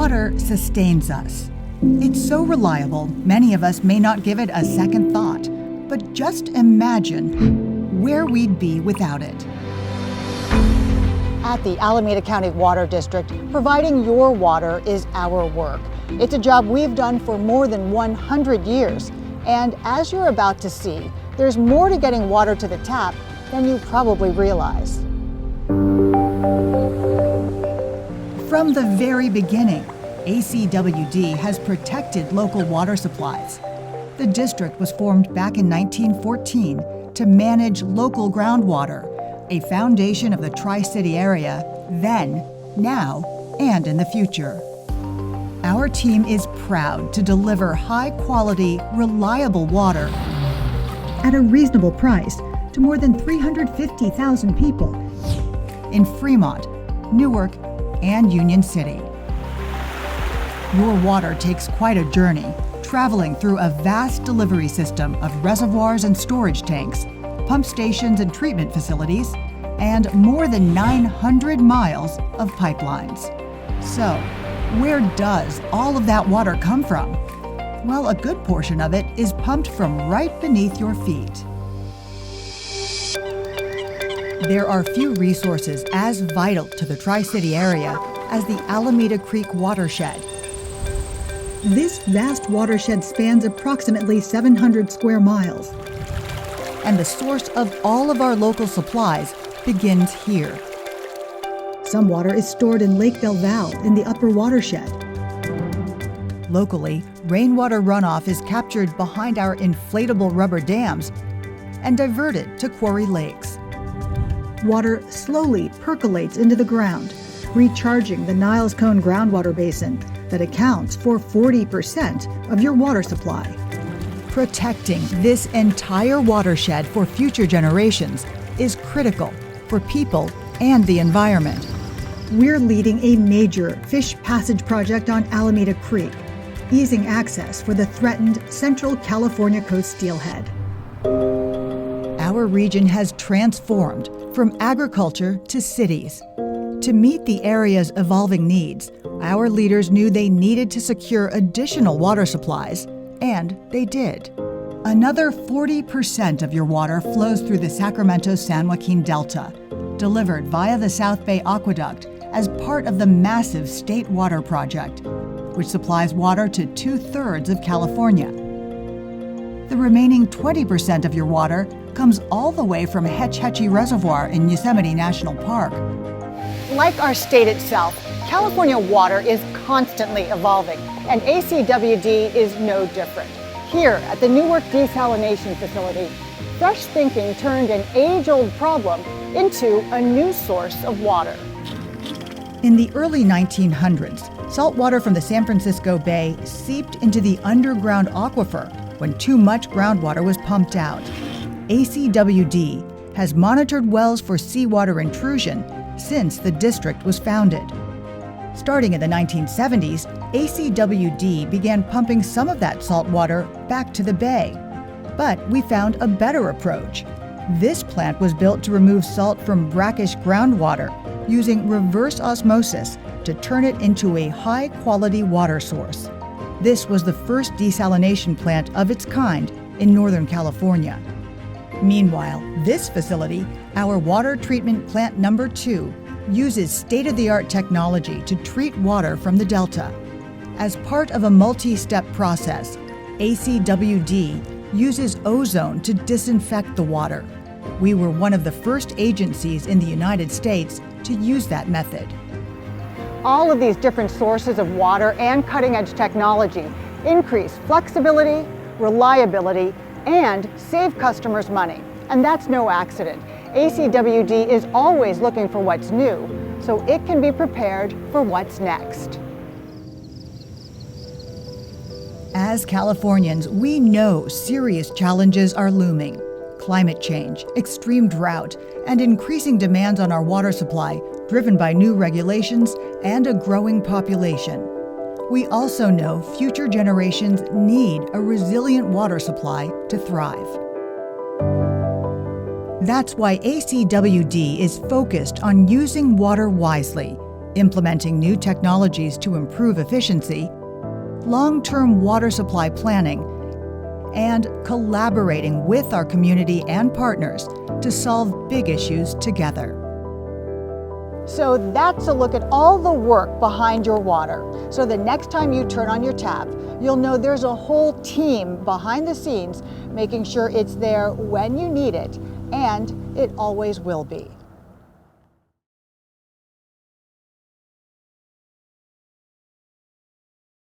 Water sustains us. It's so reliable, many of us may not give it a second thought. But just imagine where we'd be without it. At the Alameda County Water District, providing your water is our work. It's a job we've done for more than 100 years. And as you're about to see, there's more to getting water to the tap than you probably realize. From the very beginning, ACWD has protected local water supplies. The district was formed back in 1914 to manage local groundwater, a foundation of the Tri-City area then, now, and in the future. Our team is proud to deliver high-quality, reliable water at a reasonable price to more than 350,000 people in Fremont, Newark, and Union City. Your water takes quite a journey, traveling through a vast delivery system of reservoirs and storage tanks, pump stations and treatment facilities, and more than 900 miles of pipelines. So, where does all of that water come from? Well, a good portion of it is pumped from right beneath your feet. There are few resources as vital to the Tri-City area as the Alameda Creek watershed. This vast watershed spans approximately 700 square miles, and the source of all of our local supplies begins here. Some water is stored in Lake Del Valle in the upper watershed. Locally, rainwater runoff is captured behind our inflatable rubber dams and diverted to quarry lakes. Water slowly percolates into the ground, recharging the Niles Cone groundwater basin that accounts for 40% of your water supply. Protecting this entire watershed for future generations is critical for people and the environment. We're leading a major fish passage project on Alameda Creek, easing access for the threatened Central California coast steelhead. Our region has transformed from agriculture to cities. To meet the area's evolving needs, our leaders knew they needed to secure additional water supplies, and they did. Another 40% of your water flows through the Sacramento-San Joaquin Delta, delivered via the South Bay Aqueduct as part of the massive State Water Project, which supplies water to 2/3 of California. The remaining 20% of your water comes all the way from Hetch Hetchy Reservoir in Yosemite National Park. Like our state itself, California water is constantly evolving, and ACWD is no different. Here at the Newark Desalination Facility, fresh thinking turned an age-old problem into a new source of water. In the early 1900s, salt water from the San Francisco Bay seeped into the underground aquifer when too much groundwater was pumped out. ACWD has monitored wells for seawater intrusion since the district was founded. Starting in the 1970s, ACWD began pumping some of that salt water back to the bay. But we found a better approach. This plant was built to remove salt from brackish groundwater using reverse osmosis to turn it into a high-quality water source. This was the first desalination plant of its kind in Northern California. Meanwhile, this facility, our water treatment plant number 2, uses state-of-the-art technology to treat water from the Delta. As part of a multi-step process, ACWD uses ozone to disinfect the water. We were one of the first agencies in the United States to use that method. All of these different sources of water and cutting-edge technology increase flexibility, reliability, and save customers money. And that's no accident. ACWD is always looking for what's new, so it can be prepared for what's next. As Californians, we know serious challenges are looming. Climate change, extreme drought, and increasing demands on our water supply, driven by new regulations and a growing population. We also know future generations need a resilient water supply to thrive. That's why ACWD is focused on using water wisely, implementing new technologies to improve efficiency, long-term water supply planning, and collaborating with our community and partners to solve big issues together. So that's a look at all the work behind your water. So the next time you turn on your tap, you'll know there's a whole team behind the scenes making sure it's there when you need it, and it always will be.